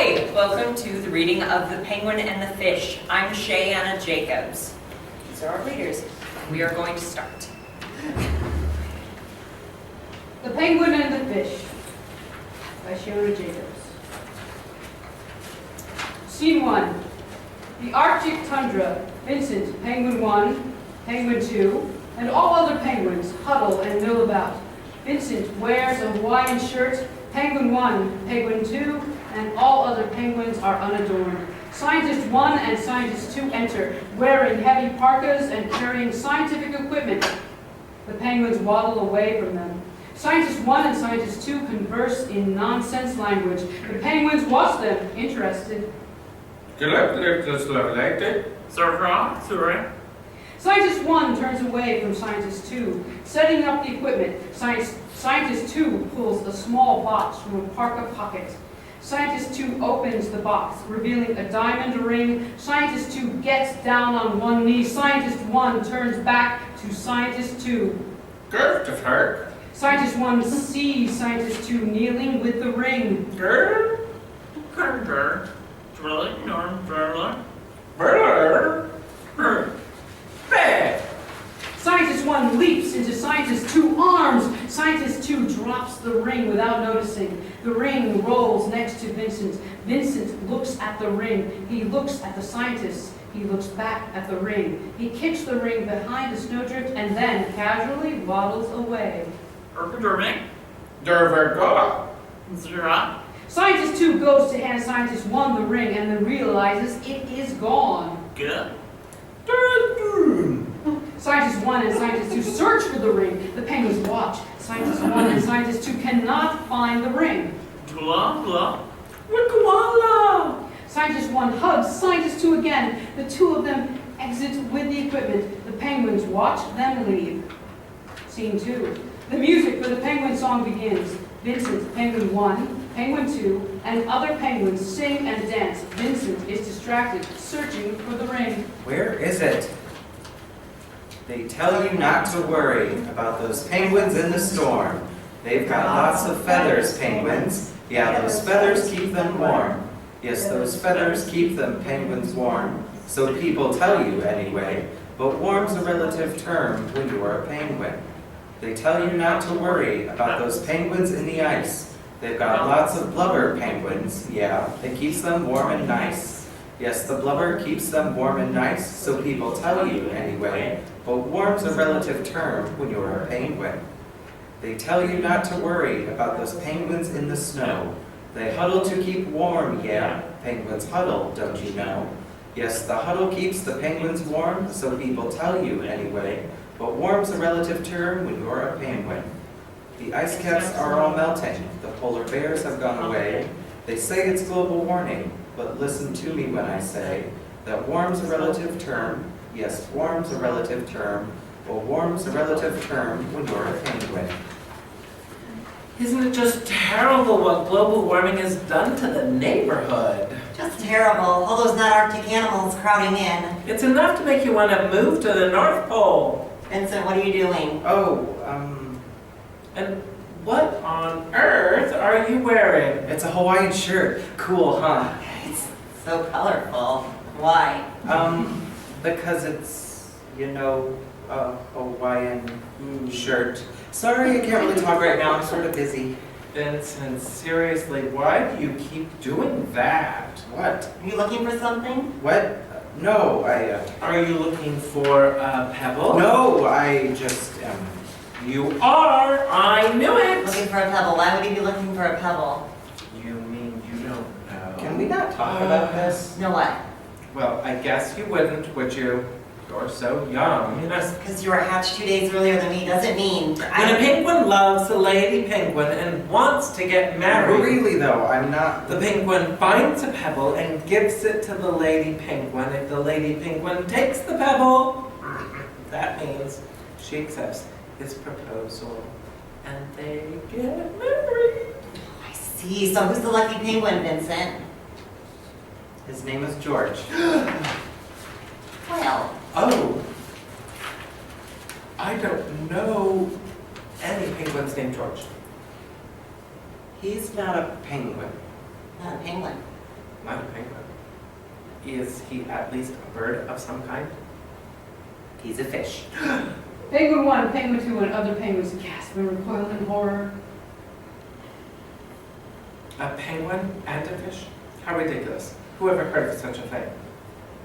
Hi, welcome to the reading of The Penguin and the Fish. I'm Shayanna Jacobs. These are our readers. We are going to start. The Penguin and the Fish by Shayanna Jacobs. Scene 1. The Arctic tundra. Vincent, Penguin 1, Penguin 2, and all other penguins huddle and mill about. Vincent wears a Hawaiian shirt. Penguin 1, Penguin 2, and all other penguins are unadorned. Scientist 1 and Scientist 2 enter, wearing heavy parkas and carrying scientific equipment. The penguins waddle away from them. Scientist 1 and Scientist 2 converse in nonsense language. The penguins watch them, interested. Scientist 1 turns away from Scientist 2, setting up the equipment. Scientist 2 pulls a small box from a parka pocket. Scientist 2 opens the box, revealing a diamond ring. Scientist 2 gets down on one knee. Scientist 1 turns back to Scientist 2. Scientist 1 sees Scientist 2 kneeling with the ring. Scientist 1 leaps into Scientist 2 arms. Scientist 2 drops the ring without noticing. The ring rolls next to Vincent. Vincent looks at the ring. He looks at the scientist. He looks back at the ring. He kicks the ring behind the snowdrift and then casually waddles away. Scientist 2 goes to hand Scientist 1 the ring and then realizes it is gone. Scientist 1 and Scientist 2 search for the ring. The penguins watch. Scientist 1 and Scientist 2 cannot find the ring. Scientist 1 hugs Scientist 2 again. The two of them exit with the equipment. The penguins watch them leave. Scene 2. The music for the penguin song begins. Vincent, Penguin 1, Penguin 2, and other penguins sing and dance. Vincent is distracted, searching for the ring. Where is it? They tell you not to worry about those penguins in the storm. They've got lots of feathers, penguins. Yeah, those feathers keep them warm. Yes, those feathers keep them penguins warm. So people tell you anyway, but warm's a relative term when you're a penguin. They tell you not to worry about those penguins in the ice. They've got lots of blubber, penguins. Yeah, it keeps them warm and nice. Yes, the blubber keeps them warm and nice, so people tell you anyway, but warm's a relative term when you're a penguin. They tell you not to worry about those penguins in the snow. They huddle to keep warm, yeah, penguins huddle, don't you know? Yes, the huddle keeps the penguins warm, so people tell you anyway, but warm's a relative term when you're a penguin. The ice caps are all melting, the polar bears have gone away. They say it's global warming, but listen to me when I say that warm's a relative term. Yes, warm's a relative term, but warm's a relative term when you're a penguin. Isn't it just terrible what global warming has done to the neighborhood? Just terrible. All those non-Arctic animals crowding in. It's enough to make you want to move to the North Pole. Vincent, what are you doing? And what on earth are you wearing? It's a Hawaiian shirt. Cool, huh? It's so colorful. Why? Because it's, you know, a Hawaiian shirt. Sorry, I can't really talk right now. I'm sort of busy. Vincent, seriously, why do you keep doing that? What? Are you looking for something? What? No, Are you looking for a pebble? No, I just am. You are! I knew it! Looking for a pebble. Why would you be looking for a pebble? You mean you don't know? Can we not talk about this? No what? Well, I guess you wouldn't, would you? You're so young. Because you were hatched 2 days earlier than me doesn't mean... When a penguin loves a lady penguin and wants to get married... Really, though, I'm not... The penguin finds a pebble and gives it to the lady penguin. If the lady penguin takes the pebble, that means she accepts his proposal. And they get married. I see. So who's the lucky penguin, Vincent? His name is George. Well... Oh. I don't know any penguins named George. He's not a penguin. Not a penguin. Not a penguin. Is he at least a bird of some kind? He's a fish. Penguin 1, Penguin 2, and other penguins gasp and recoil in horror. A penguin and a fish? How ridiculous. Who ever heard of such a thing?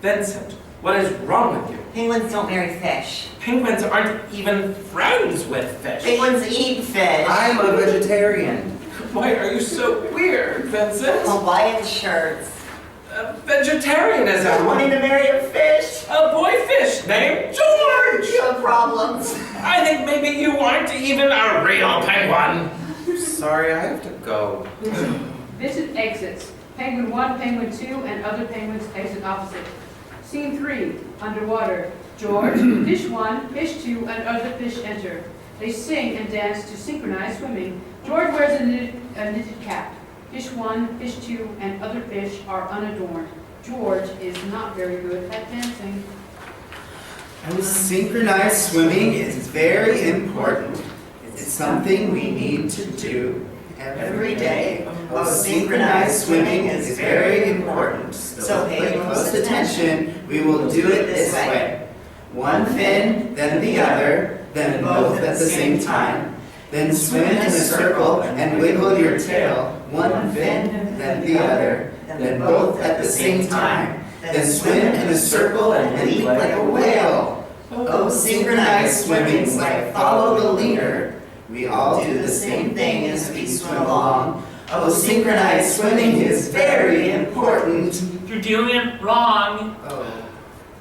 Vincent, what is wrong with you? Penguins don't marry fish. Penguins aren't even friends with fish. Penguins eat fish. I'm a vegetarian. Why are you so weird, Vincent? Hawaiian shirts. Vegetarianism. Wanting to marry a fish. A boy fish named George. You have problems. I think maybe you aren't even a real penguin. Sorry, I have to go. Vincent exits. Penguin 1, Penguin 2, and other penguins exit opposite. Scene 3, underwater. George, Fish 1, Fish 2, and other fish enter. They sing and dance to synchronized swimming. George wears a knitted cap. Fish 1, Fish 2, and other fish are unadorned. George is not very good at dancing. Synchronized swimming is very important. It's something we need to do every day. Synchronized swimming is very important. So pay close attention. We will do it this way. One fin, then the other, then both at the same time. Then swim in a circle and wiggle your tail. One fin, then the other, then both at the same time. Then swim in a circle and leap like a whale. Oh, synchronized swimming's like follow the leader. We all do the same thing as we swim along. Oh, synchronized swimming is very important. You're doing it wrong. Oh.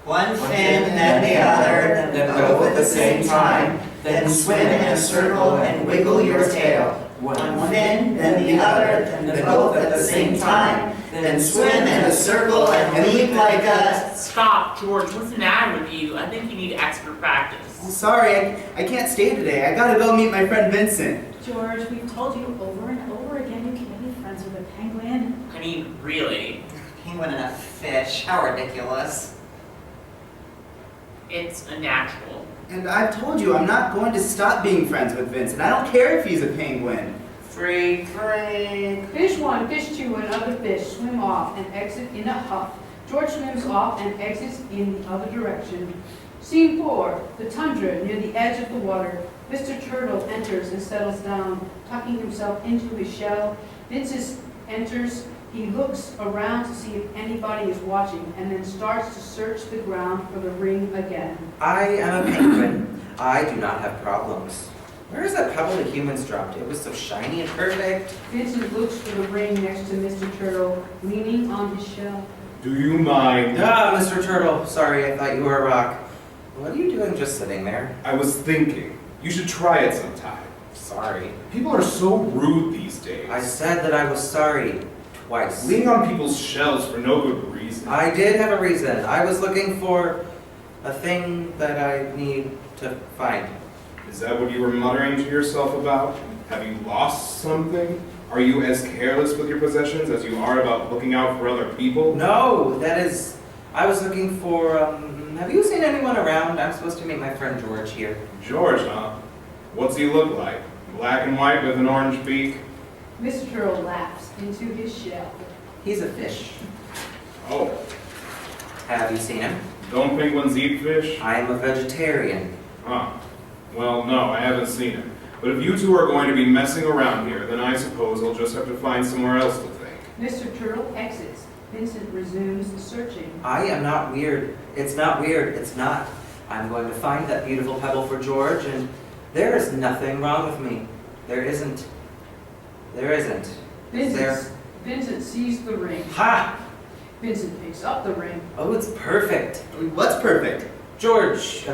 One fin, then the other, Then both at the same time. then swim in a circle and wiggle your tail. One fin, then the other, then both at the same time. Then swim in a circle and leap like a... Stop, George. What's the matter with you? I think you need extra practice. Sorry, I can't stay today. I gotta go meet my friend Vincent. George, we've told you over and over again you can't be friends with a penguin. I mean, really. Penguin and a fish, how ridiculous. It's a natural. And I've told you I'm not going to stop being friends with Vincent. I don't care if he's a penguin. Freak. Fish 1, Fish 2, and other fish swim off and exit in a huff. George swims off and exits in the other direction. Scene 4, the tundra near the edge of the water. Mr. Turtle enters and settles down, tucking himself into his shell. Vincent enters. He looks around to see if anybody is watching and then starts to search the ground for the ring again. I am a penguin. I do not have problems. Where is that pebble the humans dropped? It was so shiny and perfect. Vincent looks for the ring next to Mr. Turtle, leaning on his shell. Do you mind? Ah, Mr. Turtle. Sorry, I thought you were a rock. What are you doing just sitting there? I was thinking, you should try it sometime. Sorry. People are so rude these days. I said that I was sorry. Twice. Leaning on people's shells for no good reason. I did have a reason. I was looking for a thing that I need to find. Is that what you were muttering to yourself about? Have you lost something? Are you as careless with your possessions as you are about looking out for other people? No, that is... I was looking for, have you seen anyone around? I'm supposed to meet my friend George here. George, huh? What's he look like? Black and white with an orange beak? Mr. Turtle laughs into his shell. He's a fish. Oh, Have you seen him? don't penguins eat fish? I am a vegetarian. Huh. Well, no, I haven't seen him. But if you two are going to be messing around here, then I suppose I'll just have to find somewhere else to think. Mr. Turtle exits. Vincent resumes searching. I am not weird. It's not weird. It's not. I'm going to find that beautiful pebble for George, and there is nothing wrong with me. There isn't. There isn't. Is there? Vincent sees the ring. Ha! Vincent picks up the ring. Oh, it's perfect. What's perfect? George,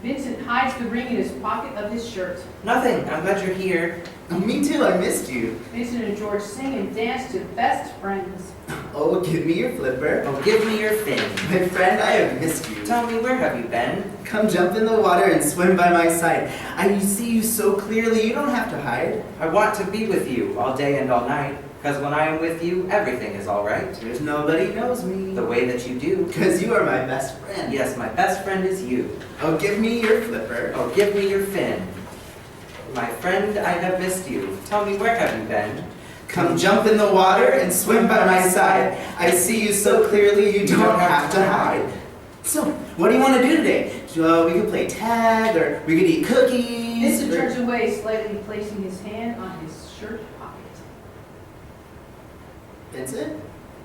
Vincent hides the ring in his pocket of his shirt. nothing. I'm glad you're here. Oh, me too, I missed you. Vincent and George sing and dance to best friends. Oh, give me your flipper. Oh, give me your fin. My friend, I have missed you. Tell me, where have you been? Come jump in the water and swim by my side. I see you so clearly, you don't have to hide. I want to be with you all day and all night, because when I am with you, everything is all right. There's nobody knows me. The way that you do. Because you are my best friend. Yes, my best friend is you. Oh, give me your flipper. Oh, give me your fin. My friend, I have missed you. Tell me, where have you been? Come jump in the water and swim by my side. I see you so clearly you don't have to hide. So, what do you want to do today? We could play tag, or we could eat cookies. Vincent turns away, slightly placing his hand on his shirt pocket. Vincent,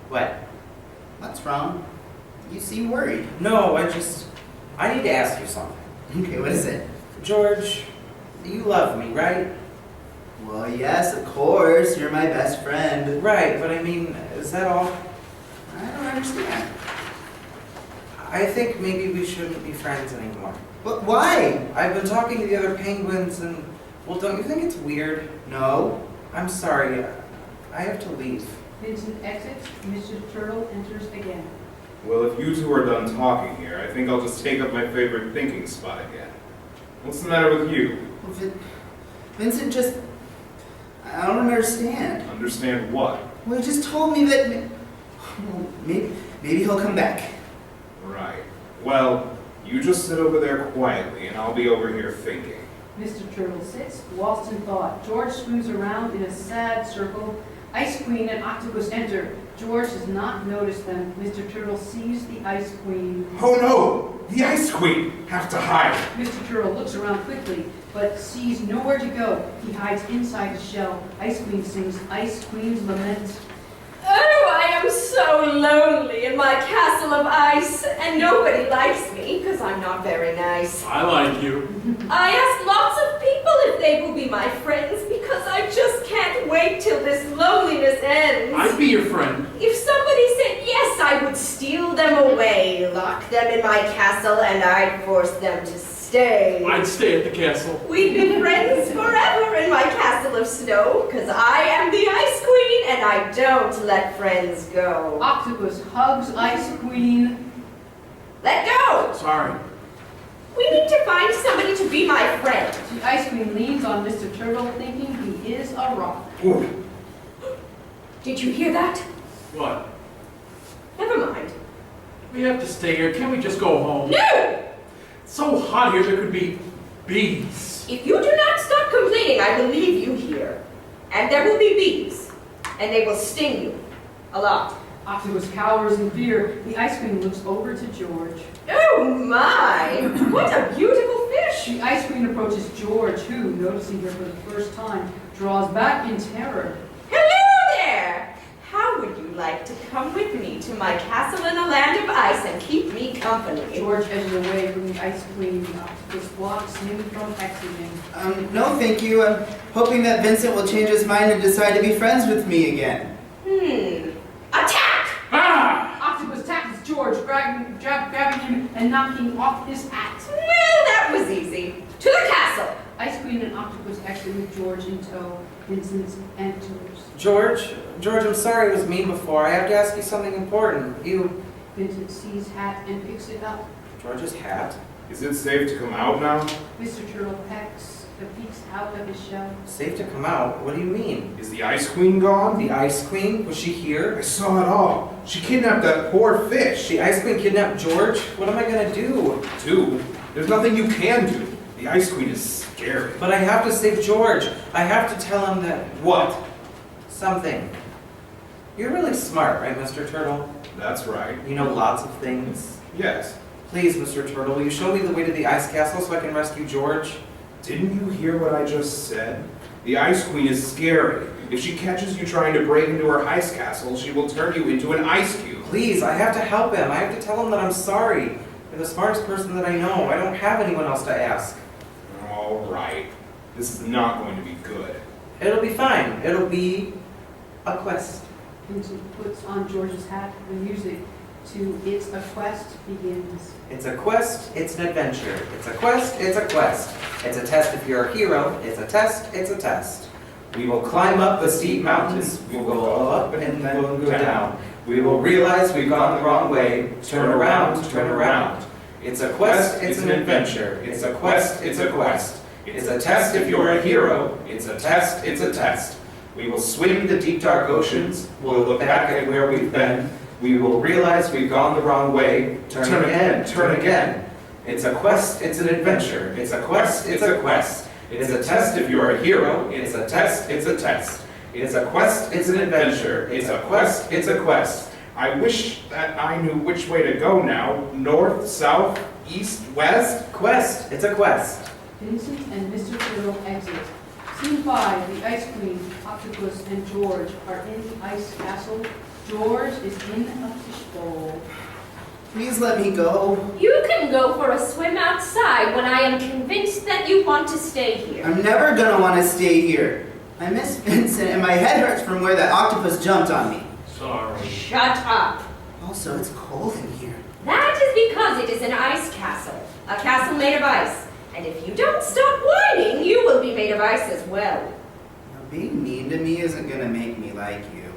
What? what's wrong? You seem worried. No, I need to ask you something. Okay, what is it? George, you love me, right? Well, yes, of course. You're my best friend. Right, but I mean, is that all? I don't understand. I think maybe we shouldn't be friends anymore. But why? I've been talking to the other penguins and, well, don't you think it's weird? No. I'm sorry, I have to leave. Vincent exits. Mr. Turtle enters again. Well, if you two are done talking here, I think I'll just take up my favorite thinking spot again. What's the matter with you? Well, Vincent just... I don't understand. Understand what? Well, he just told me that... Well, maybe he'll come back. Right. Well, you just sit over there quietly, and I'll be over here thinking. Mr. Turtle sits, lost in thought. George swims around in a sad circle. Ice Queen and Octopus enter. George does not notice them. Mr. Turtle sees the Ice Queen. Oh no! The Ice Queen! Have to hide! Mr. Turtle looks around quickly, but sees nowhere to go. He hides inside his shell. Ice Queen sings Ice Queen's Lament. Oh, I am so lonely in my castle of ice, and nobody likes me because I'm not very nice. I like you. I asked lots of people if they will be my friends because I just can't wait till this loneliness ends. I'd be your friend. If somebody said yes, I would steal them away, lock them in my castle, and I'd force them to stay. I'd stay at the castle. We'd be friends forever in my castle of snow, because I am the Ice Queen, and I don't let friends go. Octopus hugs Ice Queen. Let go! Sorry. We need to find somebody to be my friend. The Ice Queen leans on Mr. Turtle, thinking he is a rock. Ooh. Did you hear that? What? Never mind. We have to stay here. Can't we just go home? No! It's so hot here, there could be bees. If you do not stop complaining, I will leave you here. And there will be bees. And they will sting you. A lot. Octopus cowers in fear. The Ice Queen looks over to George. Oh my! What a beautiful fish! The Ice Queen approaches George, who, noticing her for the first time, draws back in terror. Hello there! How would you like to come with me to my castle in a land of ice and keep me company? George edges away from the Ice Queen. The Octopus blocks him from exiting. No thank you. I'm hoping that Vincent will change his mind and decide to be friends with me again. Attack! Ah! Octopus tackles George, grabbing him and knocking off his hat. Well, that was easy. To the castle! Ice Queen and Octopus exit with George in tow. Vincent enters. George, I'm sorry it was me before. I have to ask you something important. Vincent sees hat and picks it up. George's hat? Is it safe to come out now? Mr. Turtle peeks out of his shell. Safe to come out? What do you mean? Is the Ice Queen gone? The Ice Queen? Was she I here? saw it all. She kidnapped that poor fish. The Ice Queen kidnapped George? What am I gonna do? There's nothing you can do. The Ice Queen is scary. But I have to save George. I have to tell him that... What? Something. You're really smart, right, Mr. Turtle? That's right. You know lots of things. Yes. Please, Mr. Turtle, will you show me the way to the ice castle so I can rescue George? Didn't you hear what I just said? The Ice Queen is scary. If she catches you trying to break into her ice castle, she will turn you into an ice cube. Please, I have to help him. I have to tell him that I'm sorry. You're the smartest person that I know. I don't have anyone else to ask. All right. This is not going to be good. It'll be fine. It'll be a quest. Vincent puts on George's hat. The music to It's a Quest begins. It's a quest, it's an adventure. It's a quest, it's a quest. It's a test if you're a hero. It's a test, it's a test. We will climb up the steep mountains. We will go up and then we'll go down. We will realize we've gone the wrong way. Turn around, turn around. It's a quest, it's an adventure. It's a quest, it's a quest. It's a test if you're a hero. It's a test, it's a test. We will swim the deep dark oceans. We'll look back at where we've been. We will realize we've gone the wrong way. Turn again, turn again. It's a quest, it's an adventure. It's a quest, it's a quest. It's a test if you're a hero. It's a test, it's a test. It's a quest, it's an adventure. It's a quest, it's a quest. I wish that I knew which way to go now. North, south, east, west? Quest, it's a quest. Vincent and Mr. Turtle exit. Scene 5, the Ice Queen, Octopus, and George are in the ice castle. George is in a fishbowl. Please let me go. You can go for a swim outside when I am convinced that you want to stay here. I'm never gonna want to stay here. I miss Vincent and my head hurts from where that octopus jumped on me. Sorry. Shut up. Also, it's cold in here. That is because it is an ice castle. A castle made of ice. And if you don't stop whining, you will be made of ice as well. Now, being mean to me isn't gonna make me like you.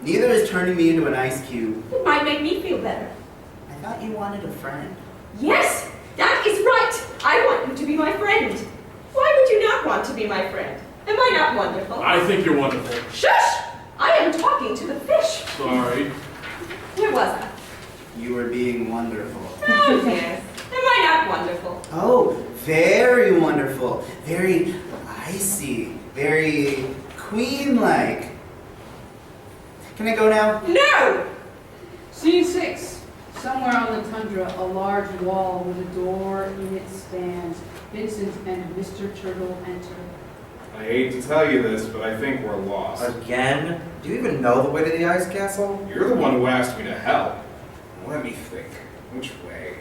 Neither is turning me into an ice cube. It might make me feel better. I thought you wanted a friend. Yes, that is right. I want you to be my friend. Why would you not want to be my friend? Am I not wonderful? I think you're wonderful. Shush! I am talking to the fish. Sorry. Where was I? You were being wonderful. Oh, yes. Am I not wonderful? Oh, very wonderful. Very icy. Very queen-like. Can I go now? No! Scene 6, somewhere on the tundra, a large wall with a door in it stands. Vincent and Mr. Turtle enter. I hate to tell you this, but I think we're lost. Again? Do you even know the way to the ice castle? You're the one who asked me to help. Let me think. Which way?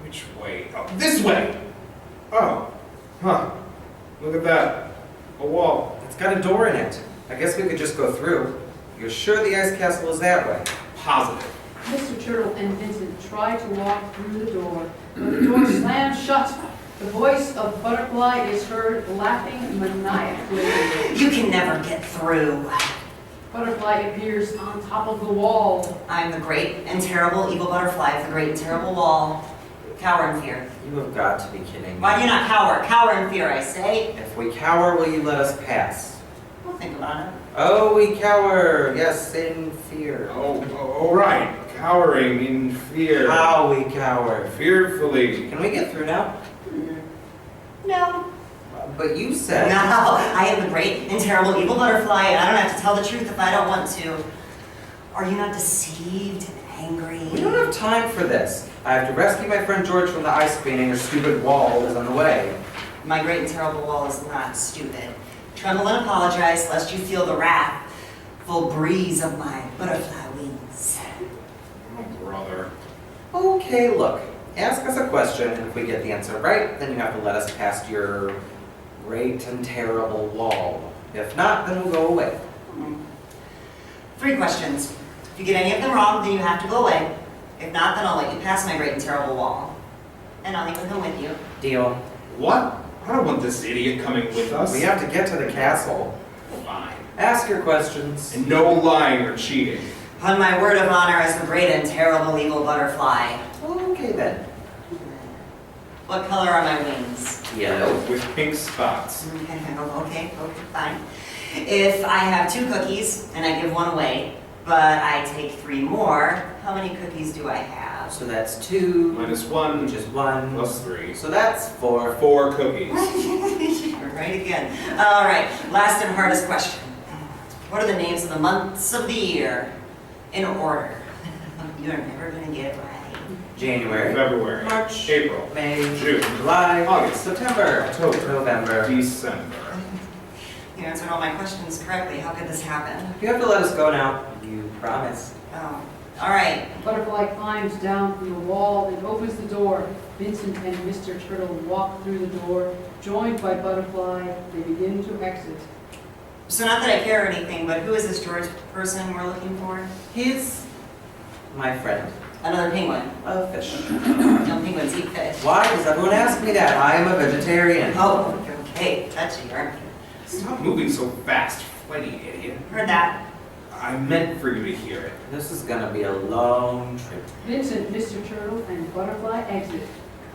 Which way? Oh, this way! Oh. Huh. Look at that. A wall. It's got a door in it. I guess we could just go through. You're sure the ice castle is that way? Positive. Mr. Turtle and Vincent try to walk through the door, but the door slams shut. The voice of Butterfly is heard laughing maniacally. You can never get through. Butterfly appears on top of the wall. I'm the great and terrible evil butterfly of the great and terrible wall. Cower in fear. You have got to be kidding me. Why do you not cower? Cower in fear, I say. If we cower, will you let us pass? We'll think about it. Oh, we cower. Yes, in fear. Oh, right. Cowering in fear. How we cower. Fearfully. Can we get through now? No. But you said... No, I am the great and terrible evil butterfly, and I don't have to tell the truth if I don't want to. Are you not deceived and angry? We don't have time for this. I have to rescue my friend George from the ice queen, and your stupid wall is on the way. My great and terrible wall is not stupid. Tremble and apologize, lest you feel the wrathful breeze of my butterfly wings. Oh, brother. Okay, look. Ask us a question, and if we get the answer right, then you have to let us past your great and terrible wall. If not, then we'll go away. 3 questions. If you get any of them wrong, then you have to go away. If not, then I'll let you pass my great and terrible wall. And I'll even come with you. Deal. What? I don't want this idiot coming with us. We have to get to the castle. Fine. Ask your questions. And no lying or cheating. On my word of honor as the great and terrible evil butterfly. Okay, then. What color are my wings? Yellow. With pink spots. Okay, fine. If I have 2 cookies and I give 1 away, but I take 3 more, how many cookies do I have? So that's 2. Minus 1. Which is 1. Plus 3. So that's 4. 4 cookies. You're right again. All right, last and hardest question. What are the names of the months of the year in order? You're never going to get it right. January. February. March. April. May. June. July. August. September. October. November. December. You answered all my questions correctly. How could this happen? You have to let us go now. You promised. Oh, all right. Butterfly climbs down from the wall and opens the door. Vincent and Mr. Turtle walk through the door. Joined by Butterfly, they begin to exit. So not that I care or anything, but who is this George person we're looking for? He's my friend. Another penguin. A fish. No, penguins eat fish. Why does everyone ask me that? I am a vegetarian. Oh, okay. Touchy, aren't you? Stop moving so fast, flighty idiot. Heard that. I meant for you to hear it. This is gonna be a long trip. Vincent, Mr. Turtle, and Butterfly exit.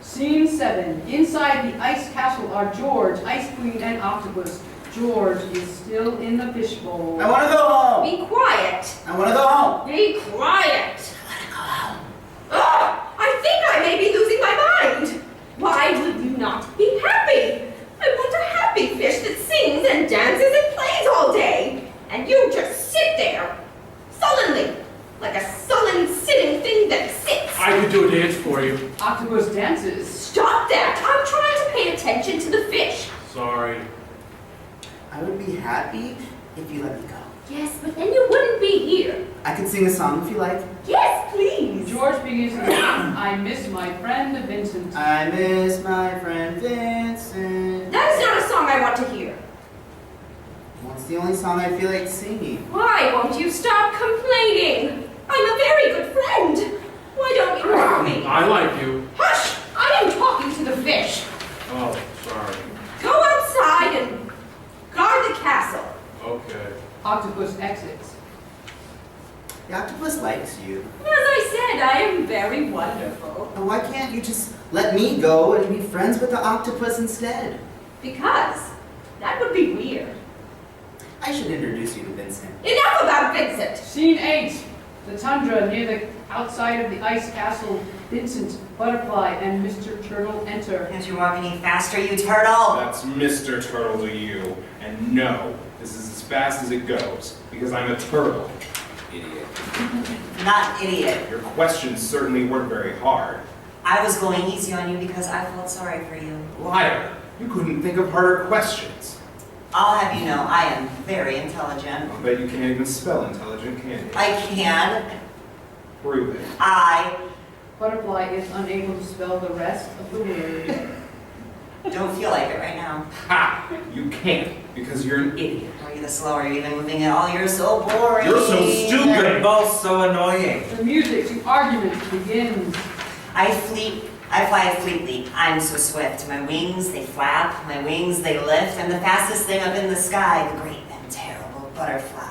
Scene 7. Inside the ice castle are George, Ice Queen, and Octopus. George is still in the fishbowl. I want to go home. Be quiet. I want to go home. Be quiet. I think I may be losing my mind. Why will you not be happy? I want a happy fish that sings and dances and plays all day. attention to the fish. Sorry. I would be happy if you let me go. Yes, but then you wouldn't be here. I could sing a song if you like. Yes, please. George begins to sing, I miss my friend Vincent. I miss my friend Vincent. That is not a song I want to hear. Well, it's the only song I feel like singing. Why won't you stop complaining? I'm a very good friend. Why don't you love me? I like you. Hush! I am talking to the fish. Oh, sorry. Go outside and guard the castle. Okay. Octopus exits. The octopus likes you. As I said, I am very wonderful. And why can't you just let me go and be friends with the octopus instead? Because that would be weird. I should introduce you to Vincent. Enough about Vincent! Scene 8. The tundra near the outside of the ice castle. Vincent, Butterfly, and Mr. Turtle enter. Can't you walk any faster, you turtle? That's Mr. Turtle to you. And no, this is as fast as it goes, because I'm a turtle. Idiot. Not idiot. Your questions certainly weren't very hard. I was going easy on you because I felt sorry for you. Liar! You couldn't think of harder questions. I'll have you know, I am very intelligent. I'll bet you can't even spell intelligent, can you? I can. Prove it. I Butterfly is unable to spell the rest of the word. don't feel like it right now. Ha! You can't, because you're an idiot. Are you the slower you're even moving at all? You're so boring. You're so You're stupid! both so annoying. The music to argument begins. I fly fleetly. I'm so swift. My wings, they flap. My wings, they lift. I'm the fastest thing up in the sky. The great and terrible butterfly.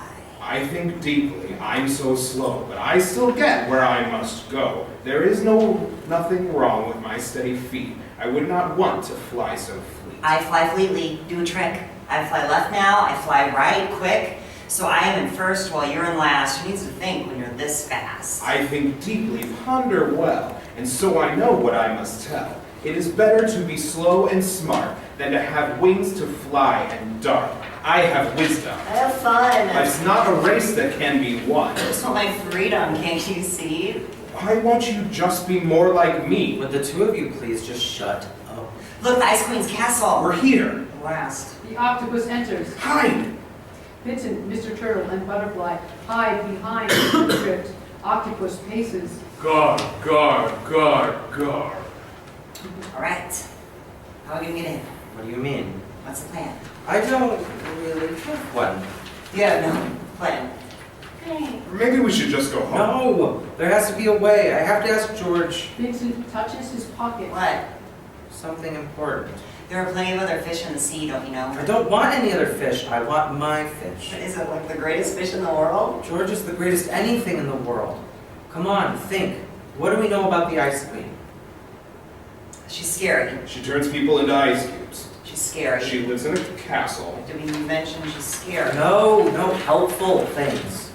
I think deeply. I'm so slow, but I still get where I must go. There is nothing wrong with my steady feet. I would not want to fly so fleet. I fly fleetly. Do a trick. I fly left now. I fly right, quick. So I am in first while you're in last. Who needs to think when you're this fast? I think deeply, ponder well, and so I know what I must tell. It is better to be slow and smart than to have wings to fly and dart. I have wisdom. I have fun. Life's not a race that can be won. I just want my freedom, can't you see? Why won't you just be more like me? Would the two of you please just shut up? Look, the Ice Queen's castle. We're here. Last. The octopus enters. Hide! Vincent, Mr. Turtle, and Butterfly hide behind the crypt. Octopus paces. Guard, guard, guard, guard. All right. How are we gonna get in? What do you mean? What's the plan? I don't really have one. Yeah, no plan. Maybe we should just go home. No, there has to be a way. I have to ask George Vincent touches his pocket. What? something important. There are plenty of other fish in the sea, don't you know? I don't want any other fish. I want my fish. But is it like the greatest fish in the world? George is the greatest anything in the world. Come on, think. What do we know about the Ice Queen? She's scary. She turns people into ice cubes. She's scary. She lives in a castle. Did we mention she's scary? No helpful things.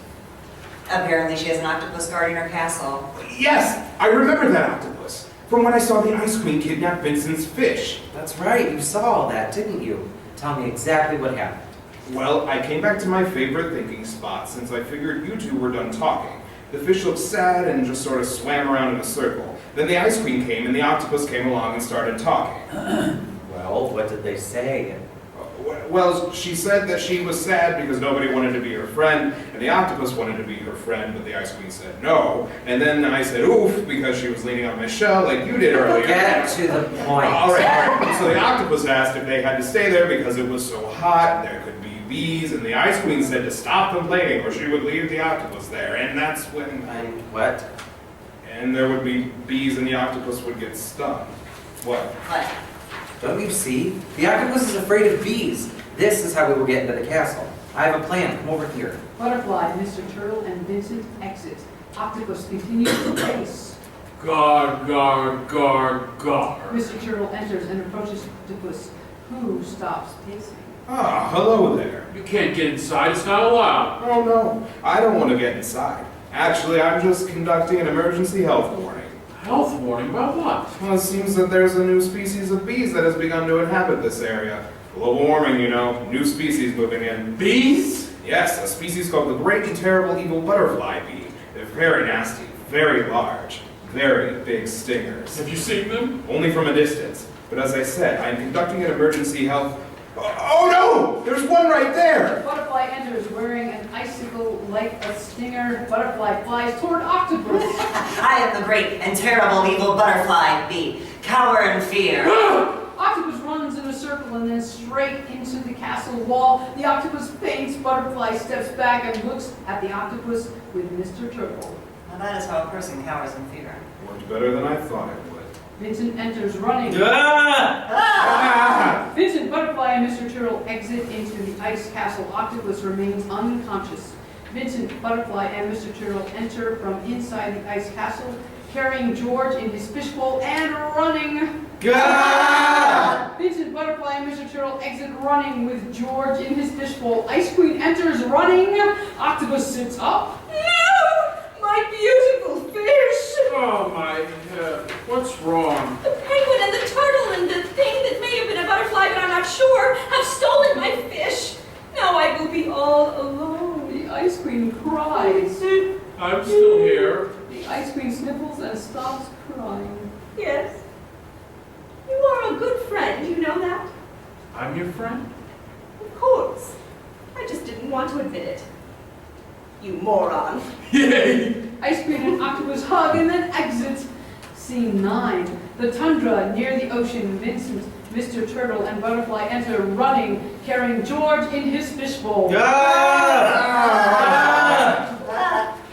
Apparently she has an octopus guarding her castle. Yes, I remember that octopus. From when I saw the Ice Queen kidnap Vincent's fish. That's right, you saw all that, didn't you? Tell me exactly what happened. Well, I came back to my favorite thinking spot since I figured you two were done talking. The fish looked sad and just sort of swam around in a circle. Then the Ice Queen came and the octopus came along and started talking. Well, what did they say? Well, she said that she was sad because nobody wanted to be her friend, and the octopus wanted to be her friend, but the Ice Queen said no. And then I said oof because she was leaning on my shell like you did earlier. Get to the point. All right. So the octopus asked if they had to stay there because it was so hot, there could be bees, and the Ice Queen said to stop complaining or she would leave the octopus there. And that's when... And what? And there would be bees and the octopus would get stung. What? What? Don't you see? The octopus is afraid of bees. This is how we will get into the castle. I have a plan. Come over here. Butterfly, Mr. Turtle, and Vincent exit. Octopus continues to pace. Guard, guard, guard, guard. Mr. Turtle enters and approaches Octopus, who stops pacing. Ah, hello there. You can't get inside, it's not allowed. Oh no, I don't want to get inside. Actually, I'm just conducting an emergency health warning. Health warning about what? Well, it seems that there's a new species of bees that has begun to inhabit this area. Global warming, you know, new species moving in. Bees? Yes, a species called the great and terrible evil butterfly bee. They're very nasty, very large, very big stingers. Have you seen them? Only from a distance. But as I said, I'm conducting an emergency health... Oh no! There's one right there! Butterfly enters wearing an icicle like a stinger. Butterfly flies toward Octopus. I am the great and terrible evil butterfly bee. Cower in fear. Octopus runs in a circle and then straight into the castle wall. The octopus faints. Butterfly steps back and looks at the octopus with Mr. Turtle. Well, that is how a person cowers in fear. Worked better than I thought it would. Vincent enters running. Ah! Vincent, Butterfly, and Mr. Turtle exit into the ice castle. Octopus remains unconscious. Vincent, Butterfly, and Mr. Turtle enter from inside the ice castle, carrying George in his fishbowl and running. Ah! Vincent, Butterfly, and Mr. Turtle exit running with George in his fishbowl. Ice Queen enters running. Octopus sits up. No! My beautiful fish! Oh my head. What's wrong? The penguin and the turtle and the thing that may have been a butterfly, but I'm not sure, have stolen my fish. Now I will be all alone. The Ice Queen cries. I'm still here. The Ice Queen sniffles and stops crying. Yes. You are a good friend, you know that? I'm your friend? Of course. I just didn't want to admit it. You moron. Yay! Ice Queen and Octopus hug and then exit. Scene 9. The tundra near the ocean. Vincent, Mr. Turtle, and Butterfly enter running, carrying George in his fishbowl.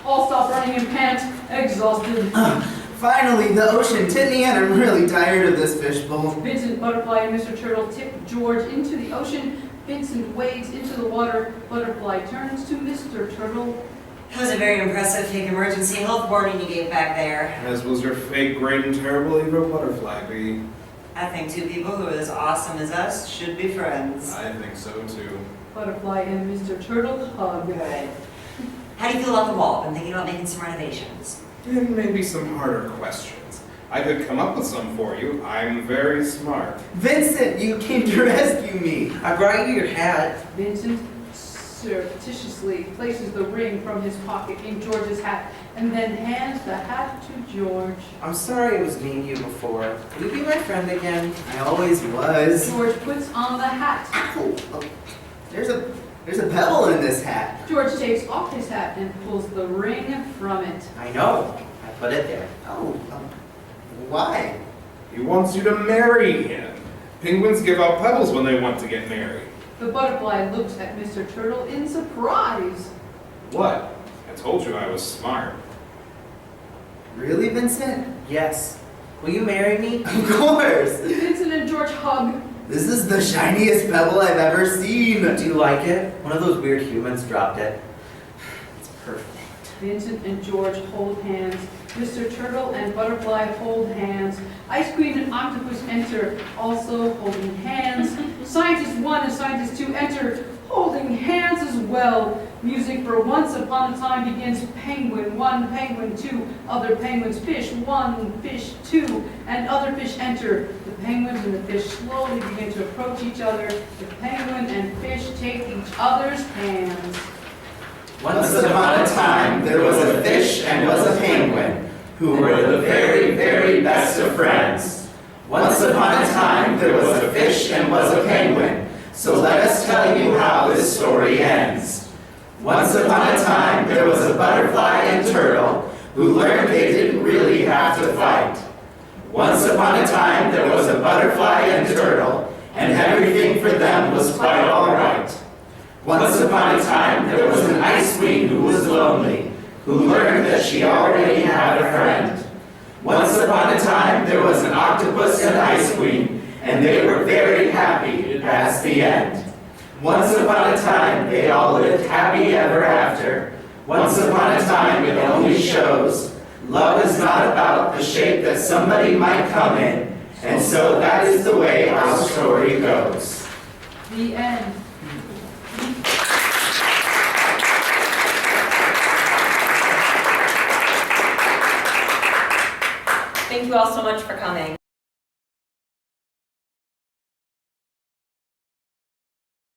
All stop running and pant, exhausted. Finally, the ocean. Tinny, and I'm really tired of this fishbowl. Vincent, Butterfly, and Mr. Turtle tip George into the ocean. Vincent wades into the water. Butterfly turns to Mr. Turtle. That was a very impressive fake emergency health warning you gave back there. As was your fake, great, and terrible evil butterfly bee. I think two people who are as awesome as us should be friends. I think so too. Butterfly and Mr. Turtle hug. Good. How do you feel about the wall? Been thinking about making some renovations. And maybe some harder questions. I could come up with some for you. I'm very smart. Vincent, you came to rescue me. I brought you your hat. Vincent surreptitiously places the ring from his pocket in George's hat and then hands the hat to George. I'm sorry I was mean to you before. Will you be my friend again? I always was. George puts on the hat. Ow. Oh, there's a pebble in this hat. George takes off his hat and pulls the ring from it. I know. I put it there. Oh, why? He wants you to marry him. Penguins give out pebbles when they want to get married. The butterfly looks at Mr. Turtle in surprise. What? I told you I was smart. Really, Vincent? Yes. Will you marry me? Of course. Vincent and George hug. This is the shiniest pebble I've ever seen. Do you like it? One of those weird humans dropped it. It's perfect. Vincent and George hold hands. Mr. Turtle and Butterfly hold hands. Ice Queen and Octopus enter, also holding hands. Scientist 1 and Scientist 2 enter, holding hands as well. Music for Once Upon a Time begins. Penguin 1, Penguin 2, other penguins, fish 1, fish 2, and other fish enter. The penguins and the fish slowly begin to approach each other. The penguin and fish take each other's hands. Once upon a time, there was a fish and was a penguin, who were the very, very best of friends. Once upon a time, there was a fish and was a penguin, so let us tell you how this story ends. Once upon a time, there was a butterfly and turtle, who learned they didn't really have to fight. Once upon a time, there was a butterfly and turtle, and everything for them was quite all right. Once upon a time, there was an ice queen who was lonely, who learned that she already had a friend. Once upon a time, there was an octopus and ice queen, and they were very happy past the end. Once upon a time, they all lived happy ever after. Once upon a time, it only shows love is not about the shape that somebody might come in, and so that is the way our story goes. The end. Thank you all so much for coming.